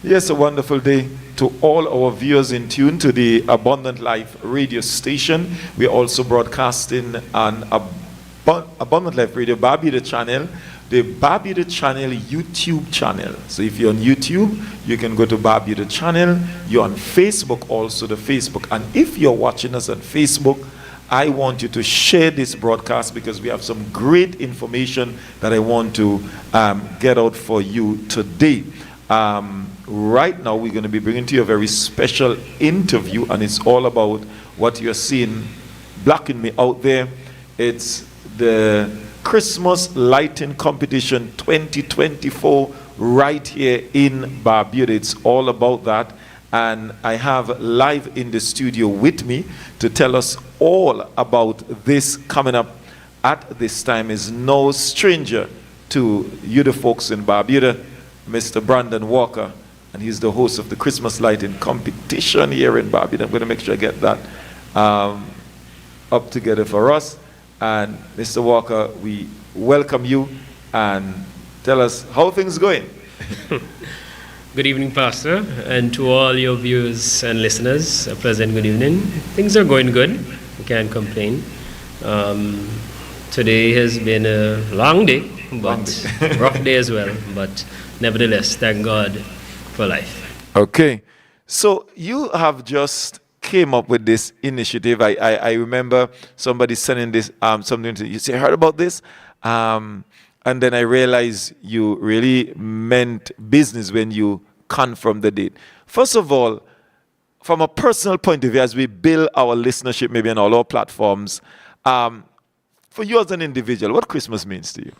Yes, a wonderful day to all our viewers in tune to the Abundant Life radio station. We are also broadcasting on Abundant Life Radio Barbuda channel, the Barbuda channel YouTube channel. So if you're on YouTube, you can go to Barbuda channel. You're on Facebook also, the Facebook. And if you're watching us on Facebook, I want you to share this broadcast because we have some great information that I want to get out for you today. Right now, we're going to be bringing to you a very special interview, and it's all about what you're seeing blocking me out there. It's the Christmas Lighting Competition 2024 right here in Barbuda. It's all about that. And I have live in the studio with me to tell us all about this coming up at this time is no stranger to you, the folks in Barbuda, Mr. Brandon Walker, and he's the host of the Christmas Lighting Competition here in Barbuda. I'm going to make sure I get that up together for us. And Mr. Walker, we welcome you and tell us how things going. Good evening, Pastor, and to all your viewers and listeners, a pleasant good evening. Things are going good. We can't complain. Today has been a long day, but rough day as well. But nevertheless, thank God for life. Okay. So you have just came up with this initiative. I remember somebody sending this something to you. Say, heard about this? And then I realized you really meant business when you confirmed the date. First of all, from a personal point of view, as we build our listenership maybe on all our platforms, for you as an individual, what Christmas means to you?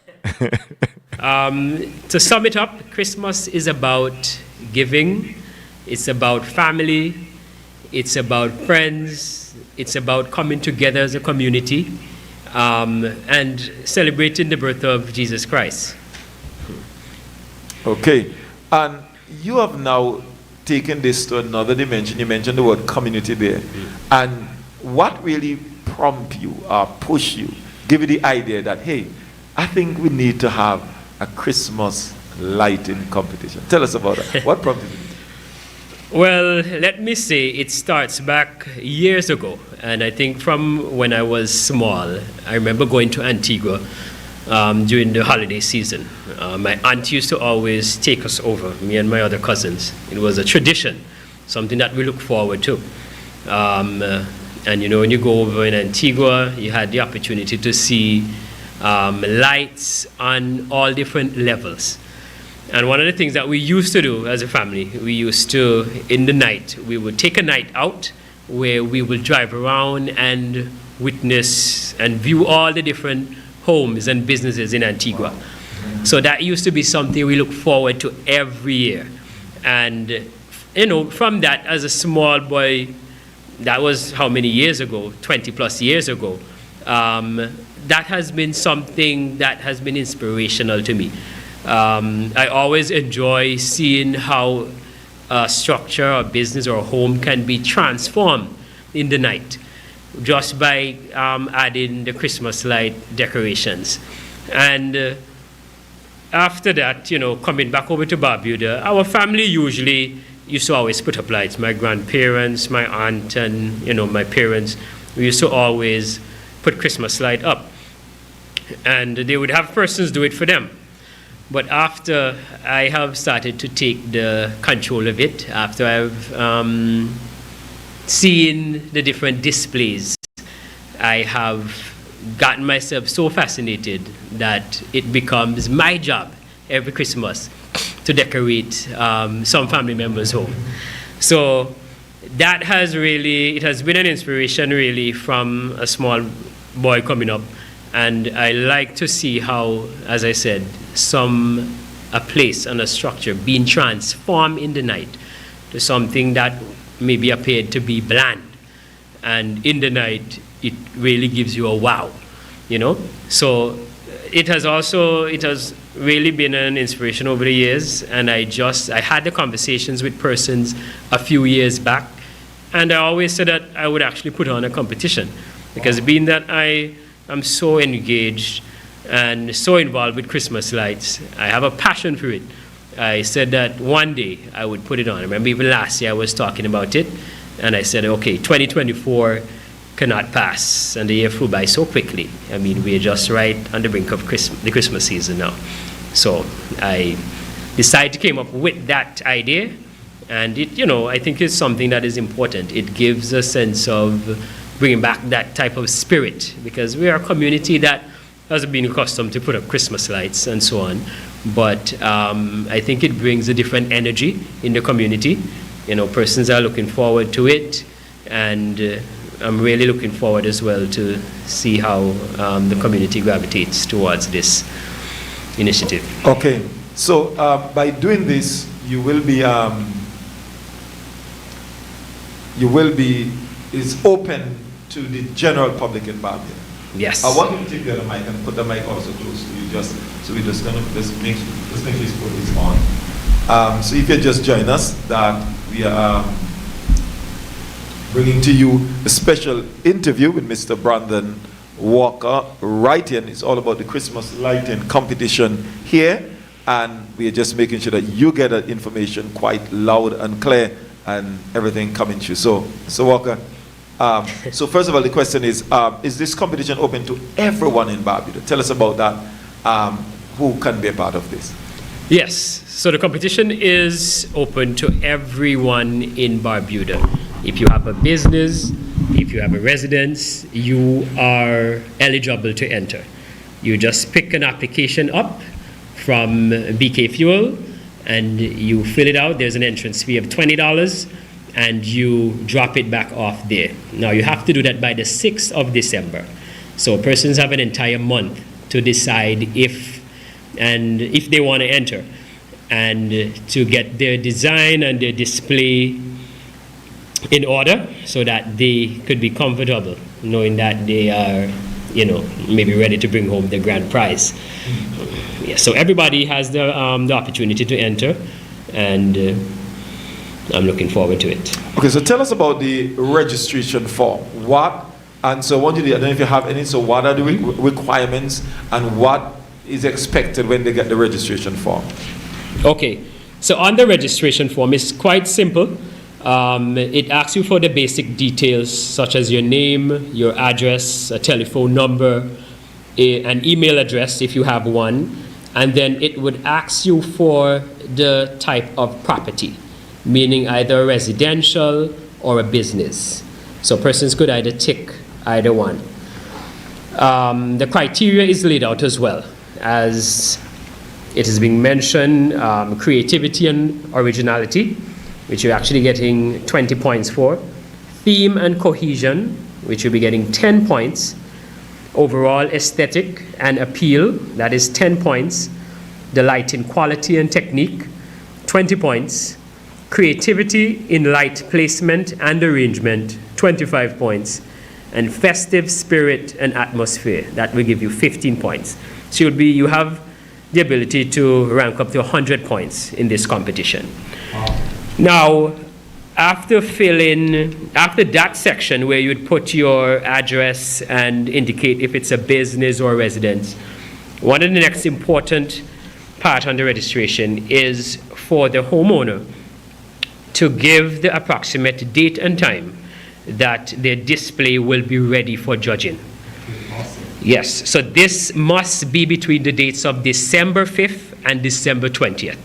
To sum it up, Christmas is about giving, it's about family, it's about friends, it's about coming together as a community, and celebrating the birth of Jesus Christ. Okay. And you have now taken this to another dimension. You mentioned the word community there. And what really prompt you or push you, give you the idea that, hey, I think we need to have a Christmas lighting competition? Tell us about that. What prompted you? Well, let me say it starts back years ago, and I think from when I was small. I remember going to Antigua during the holiday season. My aunt used to always take us over, me and my other cousins. It was a tradition, something that we look forward to. And you know, when you go over in Antigua, you had the opportunity to see lights on all different levels. And one of the things that we used to do as a family, we used to, in the night, we would take a night out where we would drive around and witness and view all the different homes and businesses in Antigua. So that used to be something we look forward to every year. And, you know, from that, as a small boy, that was how many years ago, 20 plus years ago, that has been something that has been inspirational to me. I always enjoy seeing how a structure, a business, or a home can be transformed in the night just by adding the Christmas light decorations. And after that, you know, coming back over to Barbuda, our family usually used to always put up lights. My grandparents, my aunt, and, you know, my parents, we used to always put Christmas light up. And they would have persons do it for them. But after I have started to take the control of it, after I've seen the different displays, I have gotten myself so fascinated that it becomes my job every Christmas to decorate some family members' home. So that has really, it has been an inspiration really from a small boy coming up. And I like to see how, as I said, a place and a structure being transformed in the night to something that maybe appeared to be bland. And in the night, it really gives you a wow, you know? So it has really been an inspiration over the years. And I had the conversations with persons a few years back. And I always said that I would actually put on a competition. Because being that I'm so engaged and so involved with Christmas lights, I have a passion for it. I said that one day I would put it on. I remember even last year I was talking about it, and I said, okay, 2024 cannot pass, and the year flew by so quickly. I mean, we're just right on the brink of the Christmas season now. So I decided to came up with that idea, and it, I think it's something that is important. It gives a sense of bringing back that type of spirit, because we are a community that has been accustomed to put up Christmas lights and so on. But I think it brings a different energy in the community. Persons are looking forward to it, and I'm really looking forward as well to see how the community gravitates towards this initiative. Okay, so by doing this, you will be is open to the general public in Barbuda. Yes. I want you to take the other mic and put the mic also close to you, so we just kind of make sure this put this on. So if you just join us, that we are bringing to you a special interview with Mr. Brandon Walker Writing. It's all about the Christmas lighting competition here, and we are just making sure that you get that information quite loud and clear, and everything coming through. So, Mr. Walker, so first of all, the question is this competition open to everyone in Barbuda? Tell us about that. Who can be a part of this? Yes, so the competition is open to everyone in Barbuda. If you have a business, if you have a residence, you are eligible to enter. You just pick an application up from BK Fuel, and you fill it out. There's an entrance fee of $20, and you drop it back off there. Now, you have to do that by the 6th of December. So persons have an entire month to decide if they want to enter, and to get their design and their display in order so that they could be comfortable knowing that they are, maybe ready to bring home the grand prize. Yeah, so everybody has the opportunity to enter, and I'm looking forward to it. Okay, so tell us about the registration form. And so I want you to, I don't know if you have any, so what are the requirements and what is expected when they get the registration form? Okay, so on the registration form, it's quite simple. It asks you for the basic details such as your name, your address, a telephone number, an email address if you have one, and then it would ask you for the type of property, meaning either residential or a business. So persons could either tick either one. The criteria is laid out as well, as it is being mentioned, creativity and originality, which you're actually getting 20 points for. Theme and cohesion, which you'll be getting 10 points. Overall aesthetic and appeal, that is 10 points. The lighting quality and technique, 20 points. Creativity in light placement and arrangement, 25 points. And festive spirit and atmosphere, that will give you 15 points. So you have the ability to rank up to 100 points in this competition. Now, after that section where you'd put your address and indicate if it's a business or a residence, one of the next important part on the registration is for the homeowner to give the approximate date and time that their display will be ready for judging. Awesome. Yes, so this must be between the dates of December 5th and December 20th.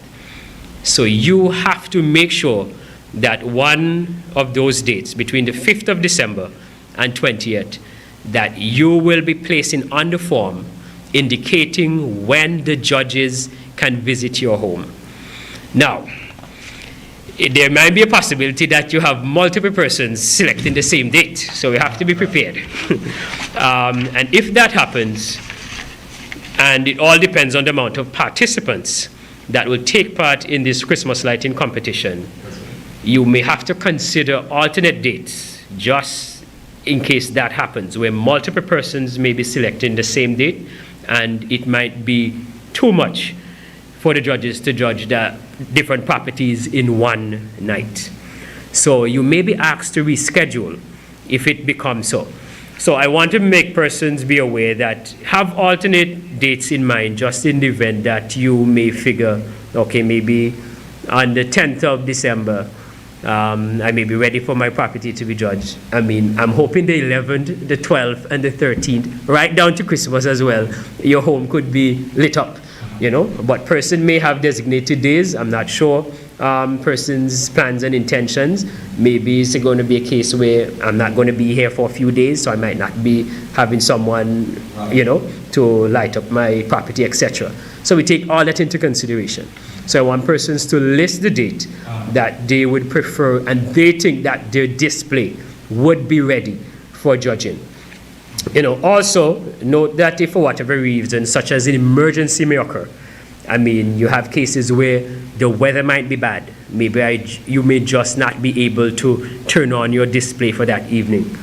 So you have to make sure that one of those dates, between the 5th of December and 20th, that you will be placing on the form indicating when the judges can visit your home. Now, there might be a possibility that you have multiple persons selecting the same date, so we have to be prepared. And if that happens, and it all depends on the amount of participants that will take part in this Christmas lighting competition, you may have to consider alternate dates just in case that happens, where multiple persons may be selecting the same date, and it might be too much for the judges to judge the different properties in one night. So you may be asked to reschedule if it becomes so. So I want to make persons be aware that have alternate dates in mind, just in the event that you may figure, okay, maybe on the 10th of December, I may be ready for my property to be judged. I mean, I'm hoping the 11th, the 12th, and the 13th, right down to Christmas as well, your home could be lit up, you know. But person may have designated days. I'm not sure person's plans and intentions. Maybe it's going to be a case where I'm not going to be here for a few days, so I might not be having someone, you know, to light up my property, etc. So we take all that into consideration. So I want persons to list the date that they would prefer and they think that their display would be ready for judging. You know, also note that if for whatever reason, such as an emergency may occur, I mean, you have cases where the weather might be bad. Maybe you may just not be able to turn on your display for that evening.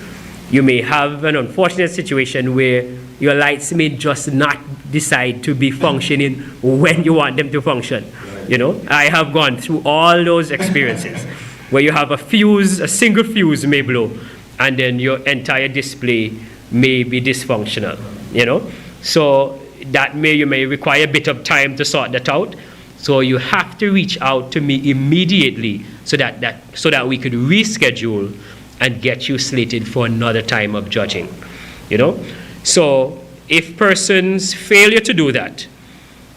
You may have an unfortunate situation where your lights may just not decide to be functioning when you want them to function. You know, I have gone through all those experiences where you have a single fuse may blow, and then your entire display may be dysfunctional, you know. So you may require a bit of time to sort that out. So you have to reach out to me immediately so that we could reschedule and get you slated for another time of judging, you know. So if persons failure to do that,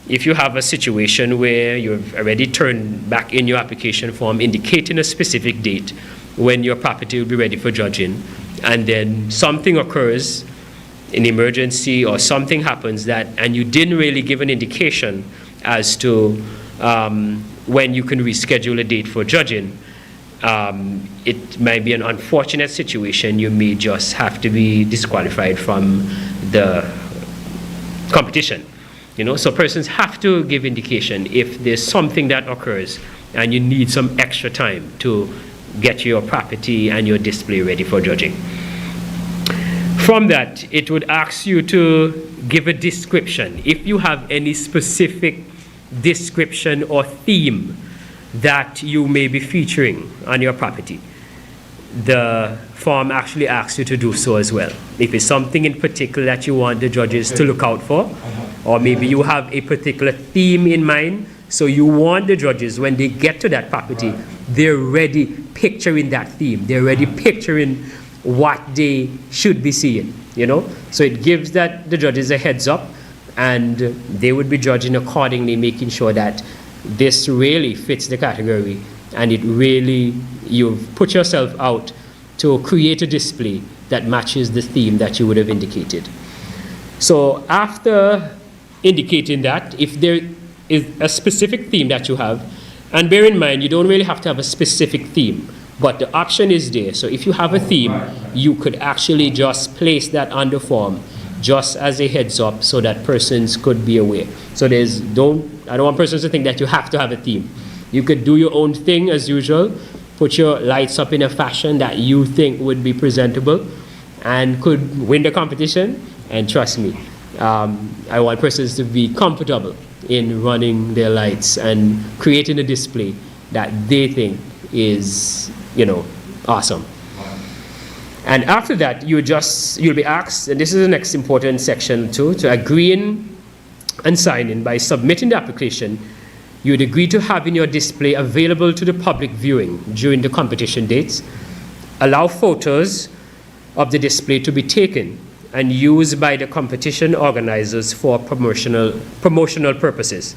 if you have a situation where you've already turned back in your application form indicating a specific date when your property will be ready for judging, and then something occurs, an emergency or something happens and you didn't really give an indication as to when you can reschedule a date for judging, it might be an unfortunate situation. You may just have to be disqualified from the competition. You know, so persons have to give indication if there's something that occurs and you need some extra time to get your property and your display ready for judging. From that, it would ask you to give a description. If you have any specific description or theme that you may be featuring on your property, the form actually asks you to do so as well. If it's something in particular that you want the judges to look out for, or maybe you have a particular theme in mind, so you want the judges, when they get to that property, they're ready picturing that theme. They're ready picturing what they should be seeing, you know? So it gives the judges a heads up, and they would be judging accordingly, making sure that this really fits the category, and it really, you've put yourself out to create a display that matches the theme that you would have indicated. So after indicating that, if there is a specific theme that you have, and bear in mind, you don't really have to have a specific theme, but the option is there. So if you have a theme, you could actually just place that on the form just as a heads up so that persons could be aware. So I don't want persons to think that you have to have a theme. You could do your own thing as usual, put your lights up in a fashion that you think would be presentable and could win the competition. And trust me, I want persons to be comfortable in running their lights and creating a display that they think is, you know, awesome. And after that, you'll be asked, and this is the next important section too, to agree in and sign in. By submitting the application, you would agree to having your display available to the public viewing during the competition dates, allow photos of the display to be taken and used by the competition organizers for promotional purposes.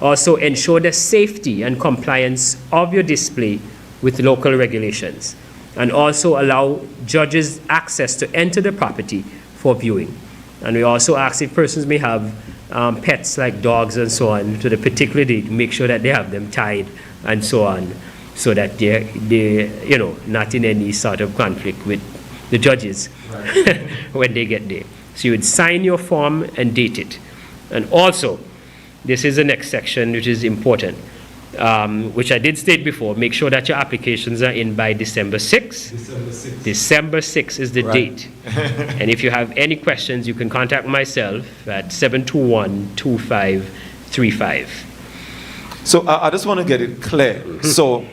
Also, ensure the safety and compliance of your display with local regulations, and also allow judges access to enter the property for viewing. And we also ask if persons may have pets like dogs and so on to the particular date, make sure that they have them tied and so on, so that they're you know, not in any sort of conflict with the judges when they get there. So you would sign your form and date it. And also, this is the next section which is important, which I did state before. Make sure that your applications are in by December 6th. December 6th is the date. And if you have any questions, you can contact myself at 721-2535. So I just want to get it clear. So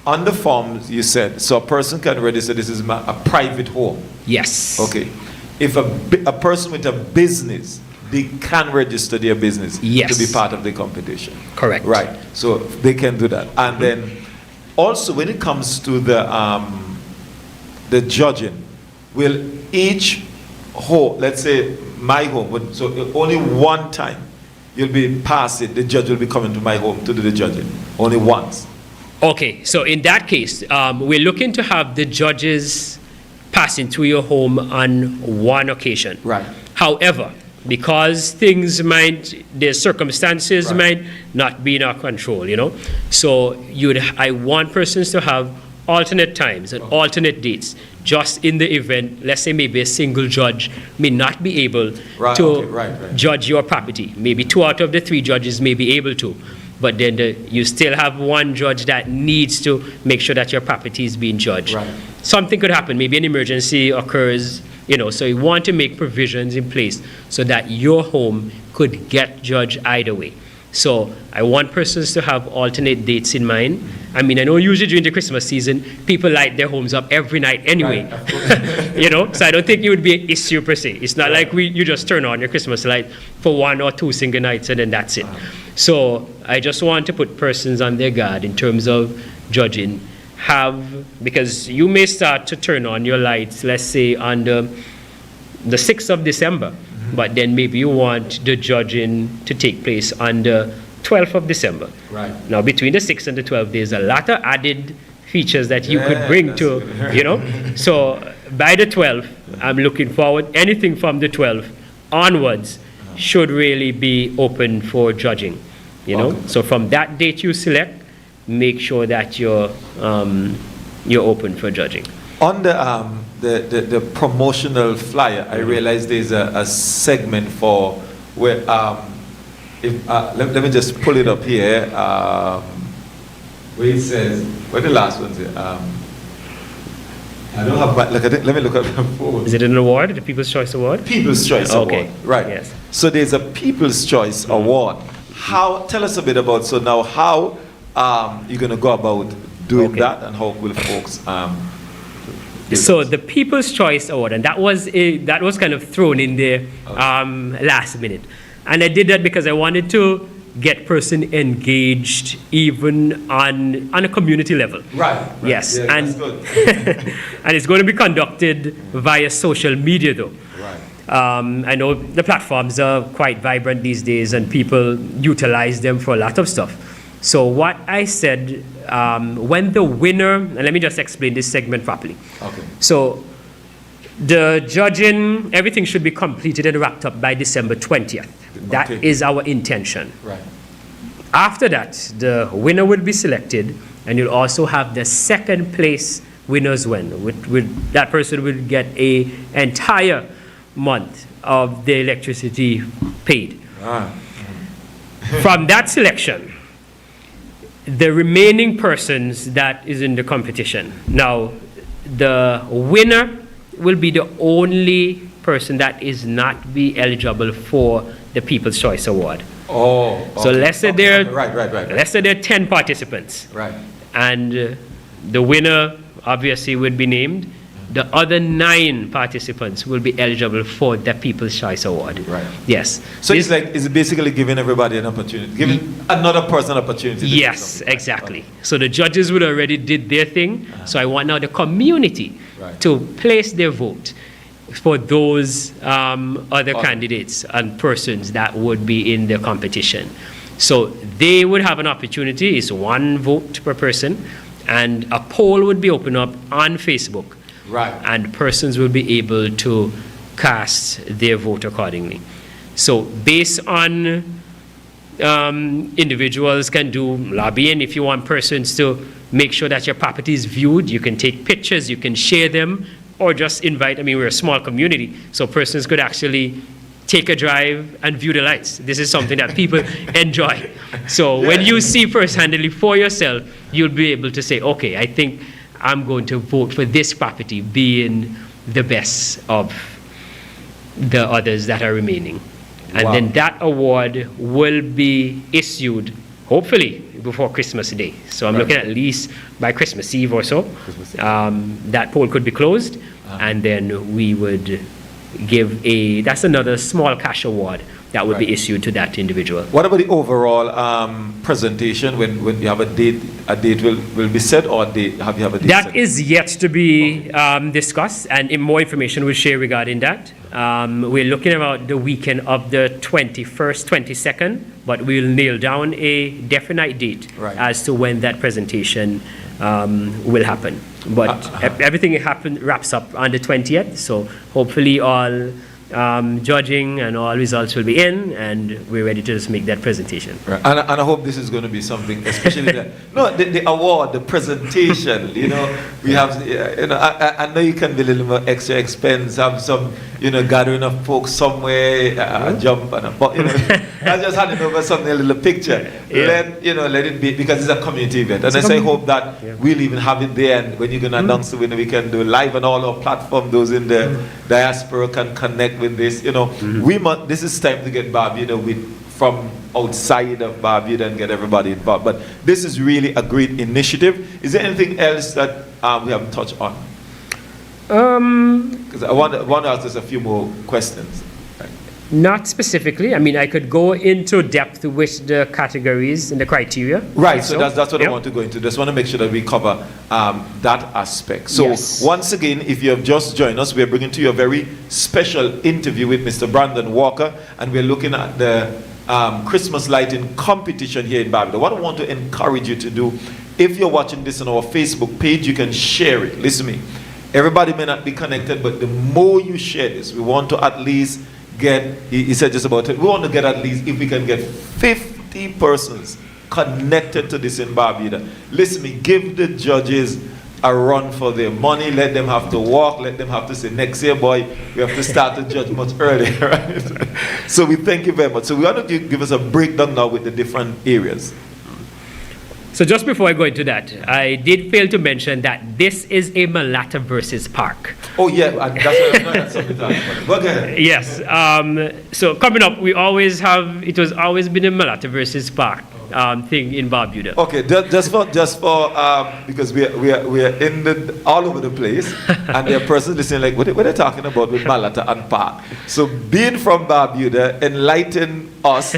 On the forms you said, so a person can register this is a private home. Yes. Okay. If a person with a business, they can register their business Yes. to be part of the competition. Correct. Right. So they can do that. And then also when it comes to the judging, will each home, let's say my home, so only one time you'll be passing, the judge will be coming to my home to do the judging. Only once. Okay, so in that case, we're looking to have the judges passing through your home on one occasion. Right. However, because the circumstances Right. might not be in our control, So I want persons to have alternate times and alternate dates, just in the event, let's say maybe a single judge may not be able Right, to okay, right. judge your property. Maybe 2 out of the 3 judges may be able to. But then you still have one judge that needs to make sure that your property is being judged. Right. Something could happen. Maybe an emergency occurs, so you want to make provisions in place so that your home could get judged either way. So I want persons to have alternate dates in mind. I mean, I know usually during the Christmas season, people light their homes up every night anyway. Right, So I don't think it would be an issue per se. It's not like you just turn on your Christmas light for 1 or 2 single nights and then that's it. So I just want to put persons on their guard in terms of judging. Because you may start to turn on your lights, let's say on the 6th of December, but then maybe you want the judging to take place on the 12th of December. Right. Now, between the 6th and the 12th, there's a lot of added features that you could bring to, So by the 12th, I'm looking forward, anything from the 12th onwards should really be open for judging, Okay. So from that date you select, make sure that you're open for judging. On the promotional flyer, I realize there's a segment for where let me just pull it up here. Where it says, where the last one's here? I don't have. Let me look at the phone. Is it an award, the People's Choice Award? People's Choice Okay. Award, right? Yes. So there's a People's Choice Award. Tell us a bit about. So now, how you're going to go about doing Okay. that, and how will folks? So the People's Choice Award, and that was kind of thrown in there last minute, and I did that because I wanted to get person engaged even on a community level. Right. Yes, Yeah, and that's good. and it's going to be conducted via social media though. Right. I know the platforms are quite vibrant these days, and people utilize them for a lot of stuff. So what I said, when the winner, and let me just explain this segment properly. Okay. So the judging, everything should be completed and wrapped up by December 20th. That Okay. is our intention. Right. After that, the winner will be selected, and you'll also have the second place winners win. That person will get an entire month of the electricity paid. Ah. From that selection, the remaining persons that is in the competition. Now, the winner will be the only person that is not be eligible for the People's Choice Award. Oh. So okay. let's say Okay, there, okay. Right. let's say there are 10 participants, Right. and the winner obviously would be named. The other 9 participants will be eligible for the People's Choice Award. Right. Yes. So This- it's basically giving everybody an opportunity, giving another person an opportunity. To do Yes, something. exactly. So the judges would already did their thing. So I want now the community Right. to place their vote for those other candidates and persons that would be in the competition. So they would have an opportunity. It's 1 vote per person, and a poll would be opened up on Facebook. Right. And persons will be able to cast their vote accordingly. So based on individuals can do lobbying. If you want persons to make sure that your property is viewed, you can take pictures, you can share them, or just invite. I mean, we're a small community, so persons could actually take a drive and view the lights. This is something that people enjoy. So when you see first-handedly for yourself, you'll be able to say, okay, I think I'm going to vote for this property being the best of the others that are remaining. And Wow. then that award will be issued hopefully before Christmas Day. So I'm looking at least by Christmas Eve or so, that poll could be closed, and then we would give that's another small cash award that would be issued to that individual. What about the overall presentation when you have a date? A date will be set, or have you have a date That set? is yet to be discussed, and more information we'll share regarding that. We're looking about the weekend of the 21st, 22nd, but we'll nail down a definite date as to when that presentation will happen. But everything wraps up on the 20th, so hopefully all judging and all results will be in, and we're ready to just make that presentation. Right. And I hope this is going to be something, especially the award, the presentation. We have, I know you can be a little more extra expense, have some, gathering of folks somewhere, jump and but I just handing over something, a little picture. Let it be, because it's a community event, and I hope that we'll even have it there, and when you're going to announce the winner, we can do live on all our platforms. Those in the diaspora can connect with this. This is time to get Barbuda from outside of Barbuda and get everybody involved. But this is really a great initiative. Is there anything else that we haven't touched on? Because I want to ask us a few more questions. Not specifically. I mean, I could go into depth with the categories and the criteria. Right, so that's what I want to go into. Just want to make sure that we cover that aspect. So once again, if you have just joined us, we're bringing to you a very special interview with Mr. Brandon Walker, and we're looking at the Christmas lighting competition here in Barbuda. What I want to encourage you to do, if you're watching this on our Facebook page, you can share it. Listen to me. Everybody may not be connected, but the more you share this, we want to at least get, he said just about it, we want to get at least, if we can get 50 persons connected to this in Barbuda. Listen to me, give the judges a run for their money, let them have to walk, let them have to say, next year, boy, we have to start the judge much earlier, right? So we thank you very much. So we want to give us a breakdown now with the different areas. So just before I go into that, I did fail to mention that this is a Malata versus Park. Oh yeah, that's something to ask about. Go ahead. Yes. So coming up, it was always been a Malata versus Park thing in Barbuda. Okay, just for because we are in all over the place, and there are persons listening like, what are they talking about with Malata and Park? So being from Barbuda, enlighten us,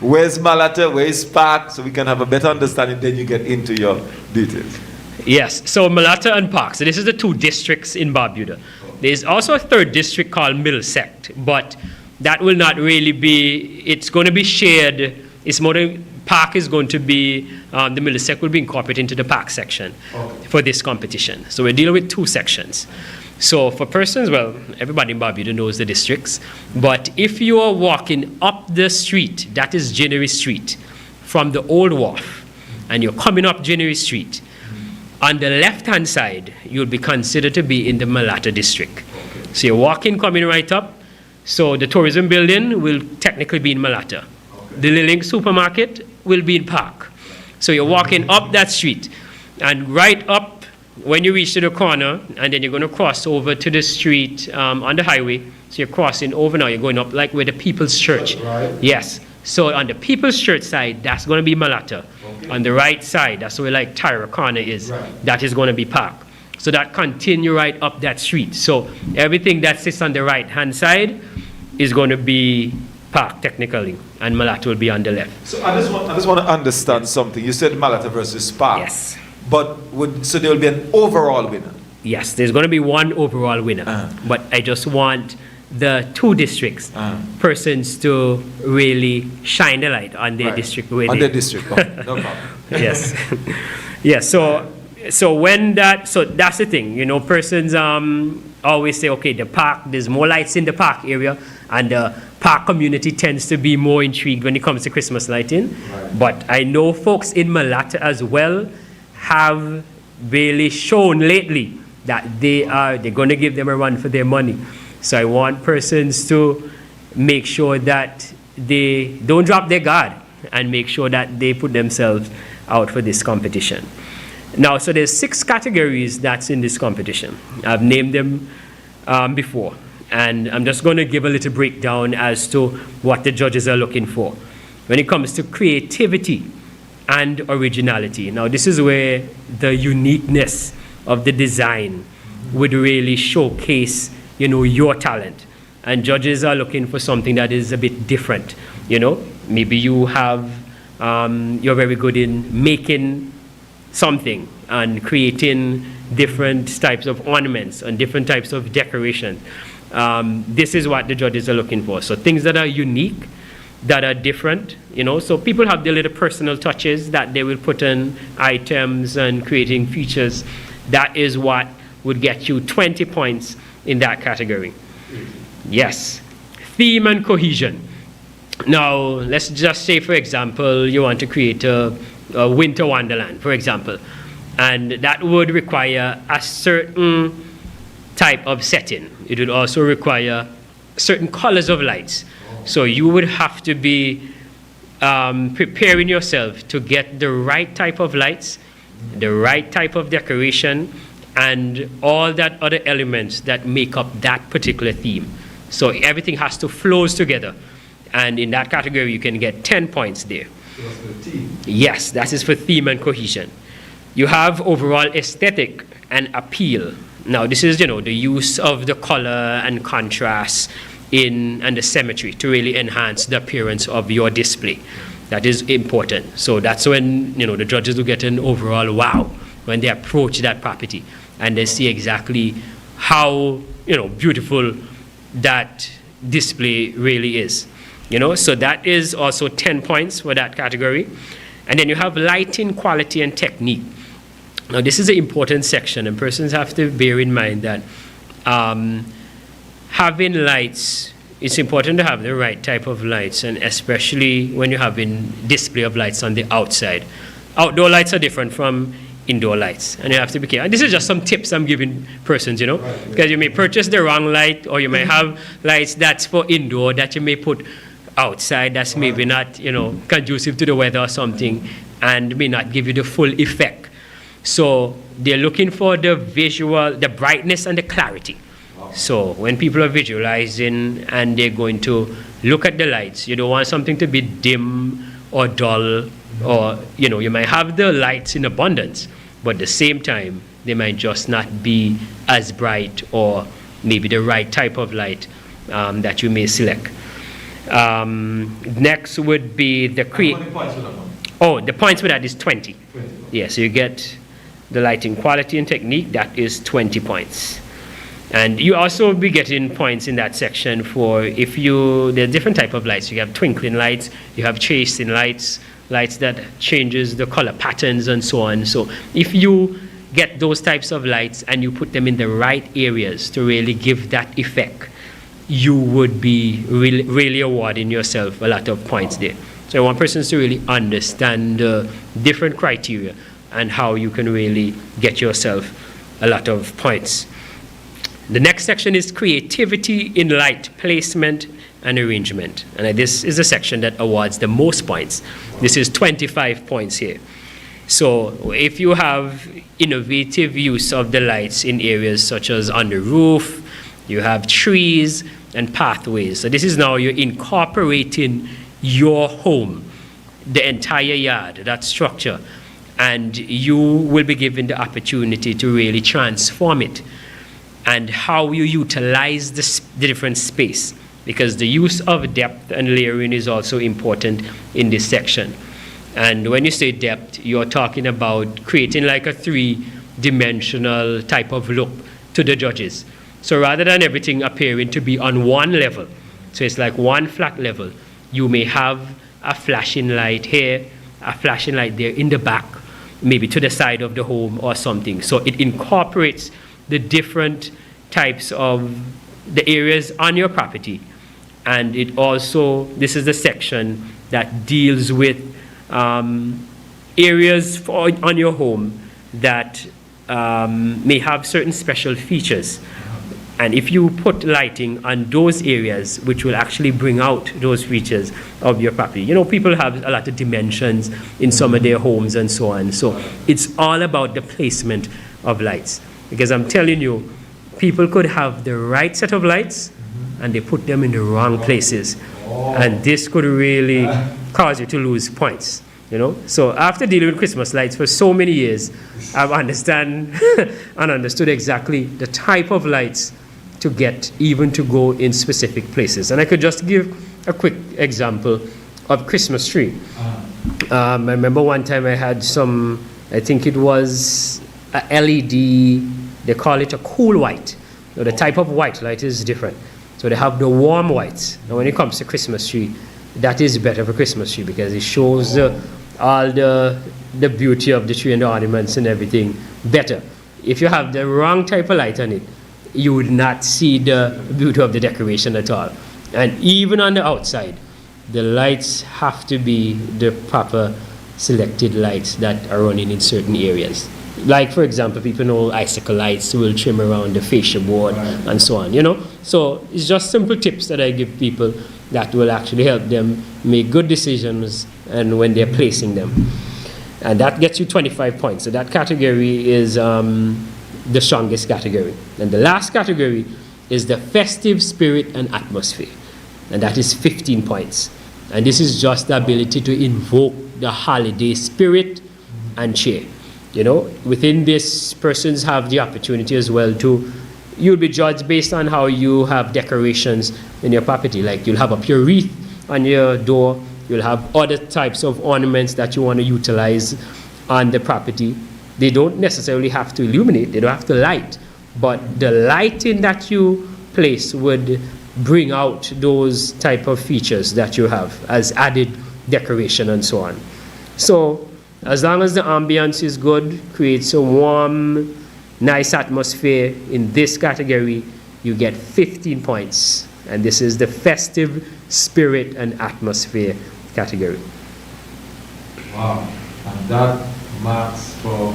where's Malata, where's Park, so we can have a better understanding, then you get into your details. Yes, so Malata and Park. So this is the two districts in Barbuda. There's also a third district called Middlesex, but that will not really be, it's going to be shared. It's more than, Park is going to be, the Middlesex will be incorporated into the Park section for this competition. So we're dealing with two sections. So for persons, well, everybody in Barbuda knows the districts, but if you are walking up the street, that is January Street, from the Old Wharf, and you're coming up January Street, on the left-hand side, you'll be considered to be in the Malata district. So you're walking, coming right up, so the tourism building will technically be in Malata. The Lilink supermarket will be in Park. So you're walking up that street, and right up, when you reach to the corner, and then you're going to cross over to the street on the highway. So you're crossing over now, you're going up like where the People's Church. Right. Yes. So on the People's Church side, that's going to be Malata. Okay. On the right side, that's where like Tyra Corner is. Right. That is going to be Park. So that continue right up that street. So everything that sits on the right-hand side is going to be Park technically, and Malata will be on the left. So I just want to understand something. You said Malata versus Park. Yes. But so there will be an overall winner? Yes, there's going to be one overall winner. But I just want the two districts persons to really shine the light on their district. On their district, no problem. Yes. Yes, so when so that's the thing, persons always say, okay, the park, there's more lights in the park area, and the park community tends to be more intrigued when it comes to Christmas lighting. Right. But I know folks in Malata as well have really shown lately that they're going to give them a run for their money. So I want persons to make sure that they don't drop their guard and make sure that they put themselves out for this competition. Now, so there's 6 categories that's in this competition. I've named them before, and I'm just going to give a little breakdown as to what the judges are looking for. when it comes to creativity and originality. Now, this is where the uniqueness of the design would really showcase, your talent. And judges are looking for something that is a bit different. Maybe you have, you're very good in making something and creating different types of ornaments and different types of decoration. This is what the judges are looking for. So things that are unique, that are different, so people have their little personal touches that they will put in items and creating features. That is what would get you 20 points in that category. Yes. Theme and cohesion. Now, let's just say, for example, you want to create a winter wonderland, for example, and that would require a certain type of setting. It would also require certain colors of lights. So you would have to be preparing yourself to get the right type of lights, the right type of decoration, and all that other elements that make up that particular theme. So everything has to flow together. And in that category, you can get 10 points there. So that's for the theme. Yes, that is for theme and cohesion. You have overall aesthetic and appeal. Now, this is, the use of the color and contrast and the symmetry to really enhance the appearance of your display. That is important. So that's when, the judges will get an overall wow when they approach that property and they see exactly how, beautiful that display really is. So that is also 10 points for that category. And then you have lighting, quality, and technique. Now, this is an important section, and persons have to bear in mind that having lights, it's important to have the right type of lights, and especially when you're having display of lights on the outside. Outdoor lights are different from indoor lights, and you have to be careful. And this is just some tips I'm giving persons, because you may purchase the wrong light, or you may have lights that's for indoor that you may put outside that's maybe not, conducive to the weather or something, and may not give you the full effect. So they're looking for the visual, the brightness and the clarity. So when people are visualizing and they're going to look at the lights, you don't want something to be dim or dull, or, you might have the lights in abundance, but at the same time, they might just not be as bright, or maybe the right type of light that you may select. Next would be the the points for that is 20. Yeah, so you get the lighting quality and technique, that is 20 points. And you also be getting points in that section for there are different type of lights. You have twinkling lights, you have chasing lights, lights that changes the color patterns and so on. So if you get those types of lights and you put them in the right areas to really give that effect, you would be really awarding yourself a lot of points there. So I want persons to really understand the different criteria and how you can really get yourself a lot of points. The next section is creativity in light placement and arrangement. And this is a section that awards the most points. This is 25 points here. So if you have innovative use of the lights in areas such as on the roof, you have trees and pathways. So this is now you're incorporating your home, the entire yard, that structure, and you will be given the opportunity to really transform it, and how you utilize the different space, because the use of depth and layering is also important in this section. And when you say depth, you're talking about creating like a 3-dimensional type of look to the judges. So rather than everything appearing to be on one level, so it's like one flat level, you may have a flashing light here, a flashing light there in the back, maybe to the side of the home or something. So it incorporates the different types of the areas on your property. And it also, this is the section that deals with areas on your home that may have certain special features. And if you put lighting on those areas, which will actually bring out those features of your property. People have a lot of dimensions in some of their homes and so on. So it's all about the placement of lights. Because I'm telling you, people could have the right set of lights and they put them in the wrong places. And this could really cause you to lose points. So after dealing with Christmas lights for so many years, I've understand and understood exactly the type of lights to get, even to go in specific places. And I could just give a quick example of Christmas tree. I remember one time I had some, I think it was a LED, they call it a cool white. The type of white light is different. So they have the warm whites. And when it comes to Christmas tree, that is better for Christmas tree because it shows all the beauty of the tree and the ornaments and everything better. If you have the wrong type of light on it, you would not see the beauty of the decoration at all. And even on the outside, the lights have to be the proper selected lights that are running in certain areas. Like, for example, people know icicle lights will trim around the fascia board and so on, So it's just simple tips that I give people that will actually help them make good decisions and when they're placing them. And that gets you 25 points. So that category is the strongest category. And the last category is the festive spirit and atmosphere. And that is 15 points. And this is just the ability to invoke the holiday spirit and cheer. Within this, persons have the opportunity as well to, you'll be judged based on how you have decorations in your property. Like you'll have up your wreath on your door, you'll have other types of ornaments that you want to utilize on the property. They don't necessarily have to illuminate, they don't have to light, but the lighting that you place would bring out those type of features that you have as added decoration and so on. So as long as the ambience is good, creates a warm, nice atmosphere in this category, you get 15 points. And this is the festive spirit and atmosphere category. Wow. And that marks for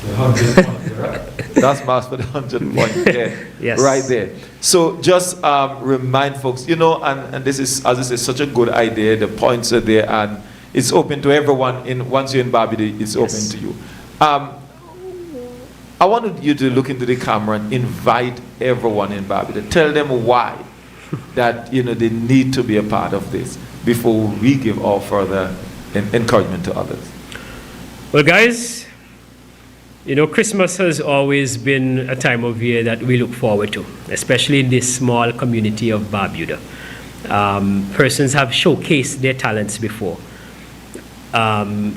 the 100 point, right? That's marks for the 100 point there. Yes. Right there. So just remind folks, and this is, as I say, such a good idea. The points are there and it's open to everyone. Once you're in Barbuda, it's open to you. I wanted you to look into the camera and invite everyone in Barbuda. Tell them why that they need to be a part of this before we give our further encouragement to others. Well, guys, Christmas has always been a time of year that we look forward to, especially in this small community of Barbuda. Persons have showcased their talents before.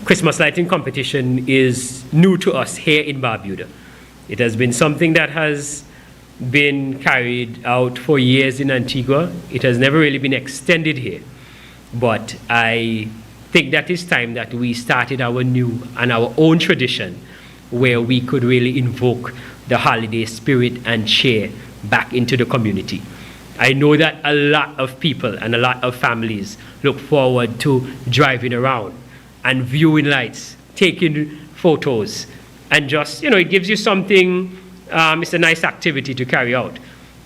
Christmas lighting competition is new to us here in Barbuda. It has been something that has been carried out for years in Antigua. It has never really been extended here. But I think that it's time that we started our new and our own tradition where we could really invoke the holiday spirit and cheer back into the community. I know that a lot of people and a lot of families look forward to driving around and viewing lights, taking photos, and just, it gives you something, it's a nice activity to carry out.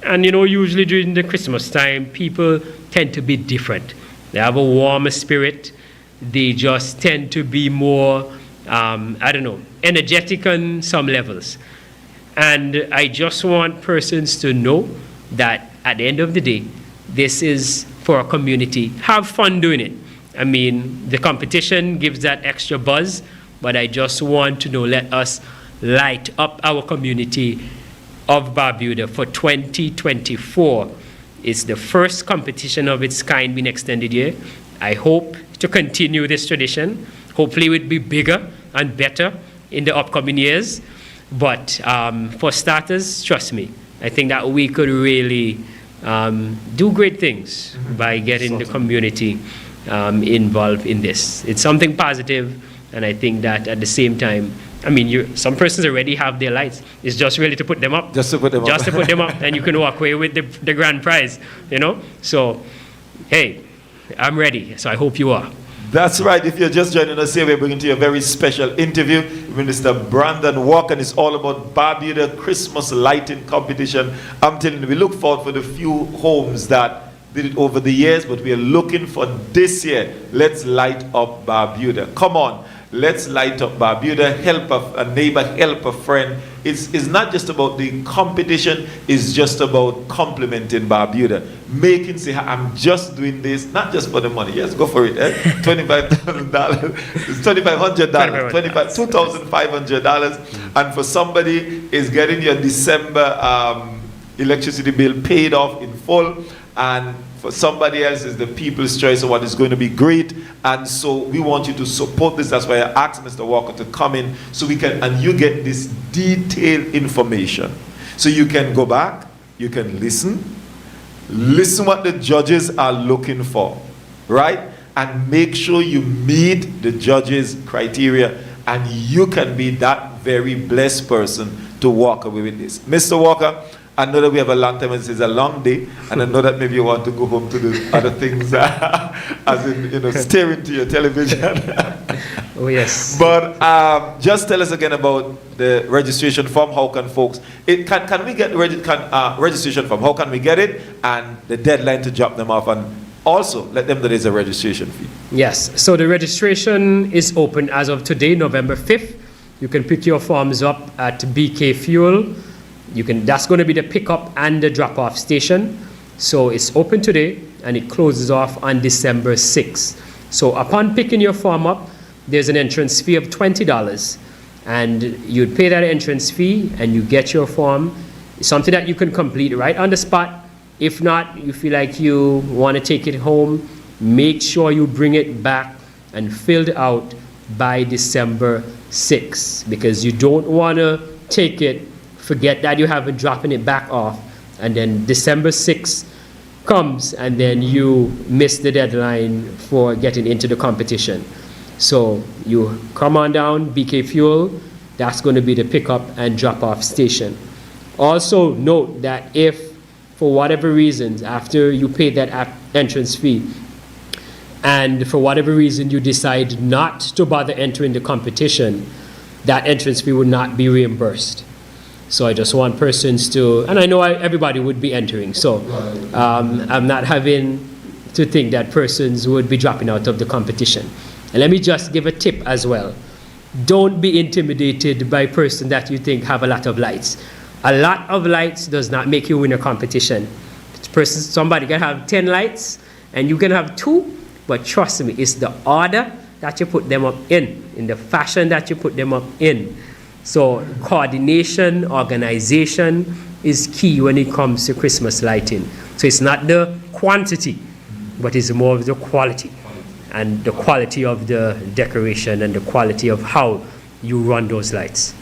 And, usually during the Christmas time, people tend to be different. They have a warmer spirit. They just tend to be more, energetic on some levels. And I just want persons to know that at the end of the day, this is for a community. Have fun doing it. I mean, the competition gives that extra buzz, but I just want to know, let us light up our community of Barbuda for 2024. It's the first competition of its kind being extended here. I hope to continue this tradition. Hopefully it will be bigger and better in the upcoming years. But for starters, trust me, I think that we could really do great things by getting the community involved in this. It's something positive, and I think that at the same time, some persons already have their lights. It's just really to put them up. Just to put them up. Just to put them up, and you can walk away with the grand prize, So, hey, I'm ready, so I hope you are. That's right. If you're just joining us here, we're bringing to you a very special interview with Mr. Brandon Walker, and it's all about Barbuda Christmas lighting competition. I'm telling you, we look forward for the few homes that did it over the years, but we are looking for this year. Let's light up Barbuda. Come on. Let's light up Barbuda, help a neighbor, help a friend. It's not just about the competition, it's just about complimenting Barbuda. Making say, I'm just doing this, not just for the money. Yes, go for it. $25,000, $2,500, $2,500. And for somebody is getting your December electricity bill paid off in full, and for somebody else is the people's choice of what is going to be great. And so we want you to support this. That's why I asked Mr. Walker to come in so we can, and you get this detailed information. So you can go back, you can listen what the judges are looking for, right? And make sure you meet the judges' criteria, and you can be that very blessed person to walk away with this. Mr. Walker, I know that we have a long time and it's a long day, and I know that maybe you want to go home to do other things, as in, staring to your television. Oh, yes. But just tell us again about the registration form. How can folks, can we get registration form? How can we get it? And the deadline to drop them off, and also let them know there's a registration fee. Yes, so the registration is open as of today, November 5th. You can pick your forms up at BK Fuel. That's going to be the pickup and the drop-off station. So it's open today and it closes off on December 6th. So upon picking your form up, there's an entrance fee of $20, and you'd pay that entrance fee and you get your form. It's something that you can complete right on the spot. If not, you feel like you want to take it home, make sure you bring it back and filled out by December 6th, because you don't want to take it, forget that you haven't dropping it back off, and then December 6th comes and then you miss the deadline for getting into the competition. So you come on down, BK Fuel, that's going to be the pickup and drop off station. Also note that if for whatever reasons, after you pay that entrance fee, and for whatever reason you decide not to bother entering the competition, that entrance fee would not be reimbursed. So I just want persons to, and I know everybody would be entering, so I'm not having to think that persons would be dropping out of the competition. And let me just give a tip as well. Don't be intimidated by persons that you think have a lot of lights. A lot of lights does not make you win a competition. Somebody can have 10 lights and you can have 2, but trust me, it's the order that you put them up in the fashion that you put them up in. So coordination, organization is key when it comes to Christmas lighting. So it's not the quantity, but it's more of the quality, and the quality of the decoration and the quality of how you run those lights.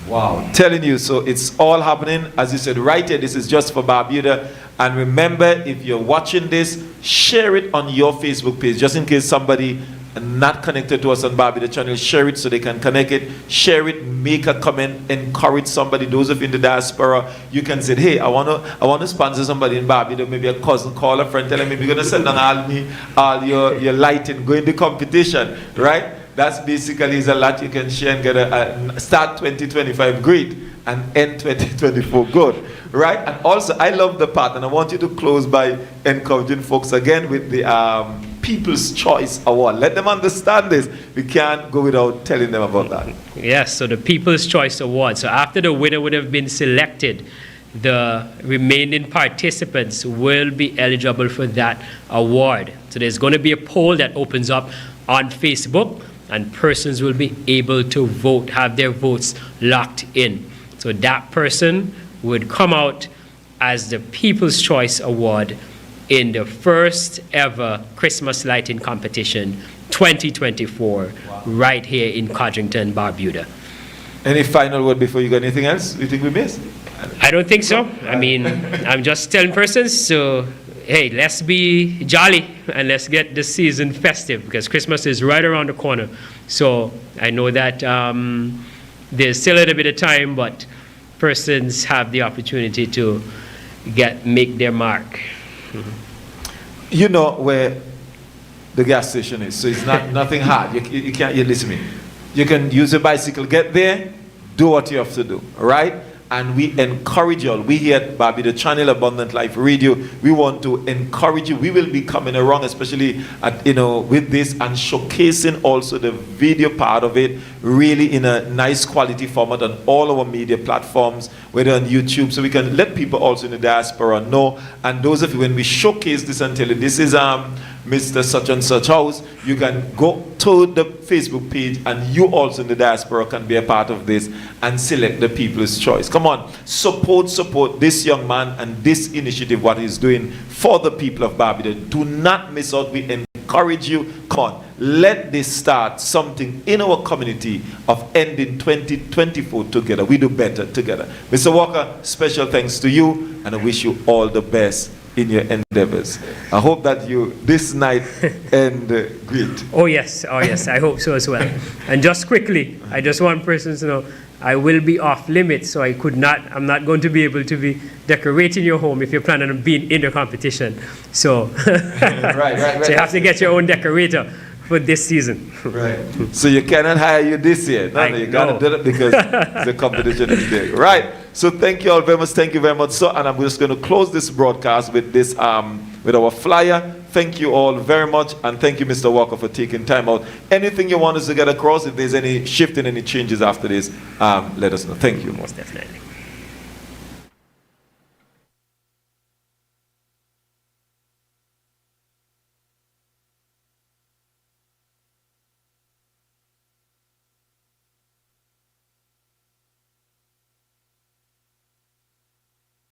Wow, telling you, so it's all happening, as you said, right here. This is just for Barbuda. And remember, if you're watching this, share it on your Facebook page, just in case somebody not connected to us on Barbuda channel, share it so they can connect it, share it, make a comment, encourage somebody. Those of you in the diaspora, you can say, hey, I want to sponsor somebody in Barbuda, maybe a cousin, call a friend, tell them, maybe you're going to send down all your lighting, go in the competition, right? That's basically is a lot you can share and get a start 2025 great and end 2024 good, right? And also, I love the part, and I want you to close by encouraging folks again with the People's Choice Award. Let them understand this. We can't go without telling them about that. Yes, so the People's Choice Award. So after the winner would have been selected, the remaining participants will be eligible for that award. So there's going to be a poll that opens up on Facebook, and persons will be able to vote, have their votes locked in. So that person would come out as the People's Choice Award in the first ever Christmas lighting competition 2024, wow, right here in Codrington, Barbuda. Any final word before you go? Anything else you think we missed? I don't think so. I mean, I'm just telling persons to, hey, let's be jolly and let's get the season festive, because Christmas is right around the corner. So I know that there's still a little bit of time, but persons have the opportunity to make their mark. You know where the gas station is, so it's not nothing hard. You listen to me. You can use a bicycle, get there, do what you have to do, all right? And we encourage you all. We here at Barbuda Channel, Abundant Life Radio, we want to encourage you. We will be coming around, especially at, with this, and showcasing also the video part of it, really in a nice quality format on all our media platforms, whether on YouTube, so we can let people also in the diaspora know. And those of you, when we showcase this and tell you this is Mr. Such and Such House, you can go to the Facebook page, and you also in the diaspora can be a part of this and select the people's choice. Come on, support this young man and this initiative, what he's doing for the people of Barbuda. Do not miss out. We encourage you. Come on, let this start something in our community of ending 2024 together. We do better together. Mr. Walker, special thanks to you, and I wish you all the best in your endeavors. I hope that you this night end great. Oh yes, I hope so as well. And just quickly, I just want persons to know I will be off limits, so I'm not going to be able to be decorating your home if you're planning on being in the competition. So, right. So you have to get your own decorator for this season. Right. So you cannot hire you this year. No, you got to do it because the competition is big. Right. So thank you all very much. Thank you very much. So, and I'm just going to close this broadcast with this, with our flyer. Thank you all very much, and thank you, Mr. Walker, for taking time out. Anything you want us to get across, if there's any shift and any changes after this, let us know. Thank you. Most definitely.